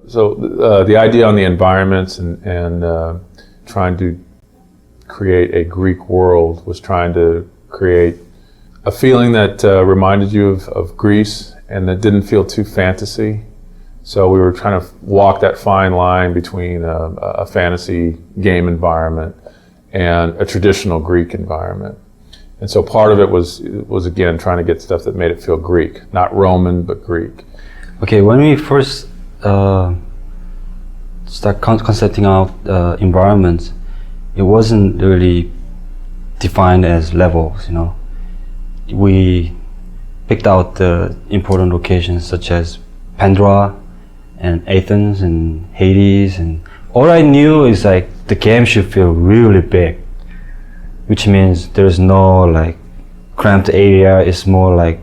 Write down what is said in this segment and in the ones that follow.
So the idea on the environments and trying to create a Greek world was trying to create a feeling that reminded you of Greece and that didn't feel too fantasy. So we were trying to walk that fine line between a fantasy game environment and a traditional Greek environment. And so part of it was again trying to get stuff that made it feel Greek, not Roman, but Greek. Okay, when we first start concepting out environments, it wasn't really defined as levels, you know. We picked out the important locations such as Pandora and Athens and Hades, and all I knew is like the game should feel really big, which means there's no like cramped area. It's more like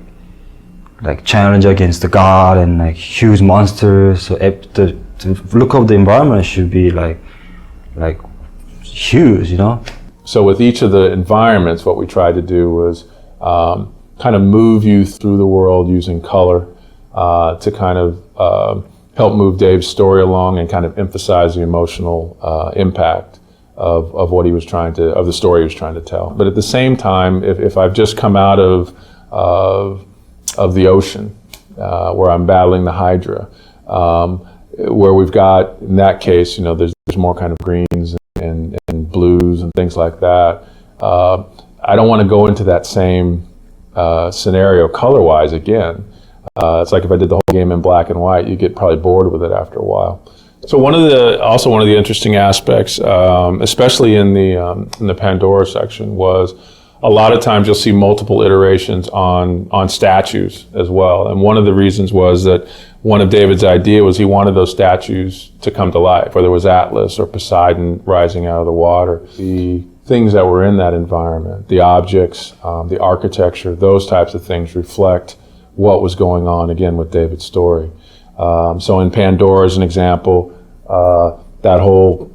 challenge against the god and like huge monsters. So the look of the environment should be like huge, you know. So with each of the environments, what we tried to do was kind of move you through the world using color to kind of help move Dave's story along and kind of emphasize the emotional impact of what he was trying to, of the story he was trying to tell. But at the same time, if I've just come out of the ocean, where I'm battling the Hydra, where we've got, in that case, you know, there's more kind of greens and blues and things like that. I don't want to go into that same scenario color-wise again. It's like if I did the whole game in black and white, you get probably bored with it after a while. So one of the interesting aspects, especially in the Pandora section, was a lot of times you'll see multiple iterations on statues as well. And one of the reasons was that one of David's idea was he wanted those statues to come to life, whether it was Atlas or Poseidon rising out of the water. The things that were in that environment, the objects, the architecture, those types of things reflect what was going on, again, with David's story. So in Pandora, as an example, that whole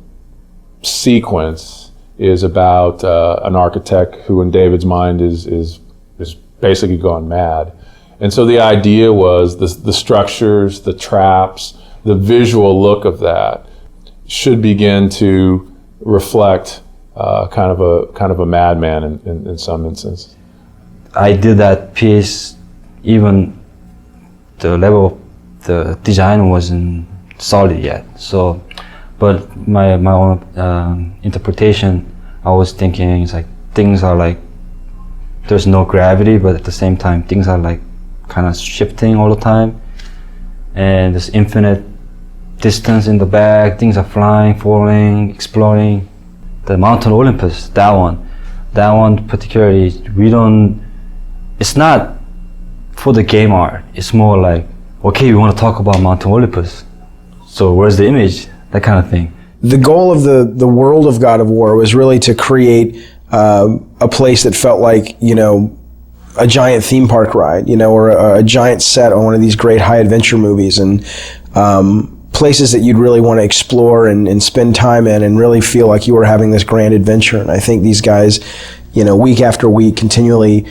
sequence is about an architect who, in David's mind, is basically gone mad. And so the idea was the structures, the traps, the visual look of that should begin to reflect kind of a madman in some instance. I did that piece. Even the level of the design wasn't solid yet. So, but my own interpretation, I was thinking it's like things are like there's no gravity, but at the same time things are like kind of shifting all the time, and there's infinite distance in the back. Things are flying, falling, exploding. The Mountain Olympus, that one particularly, it's not for the game art. It's more like, okay, we want to talk about Mountain Olympus, so where's the image? That kind of thing. The goal of the world of God of War was really to create a place that felt like, you know, a giant theme park ride, you know, or a giant set on one of these great high adventure movies, and places that you'd really want to explore and spend time in and really feel like you were having this grand adventure. And I think these guys, you know, week after week continually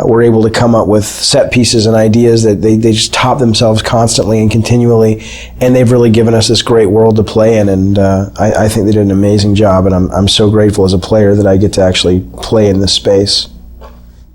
were able to come up with set pieces and ideas that they just top themselves constantly and continually, and they've really given us this great world to play in, and I think they did an amazing job, and I'm so grateful as a player that I get to actually play in this space.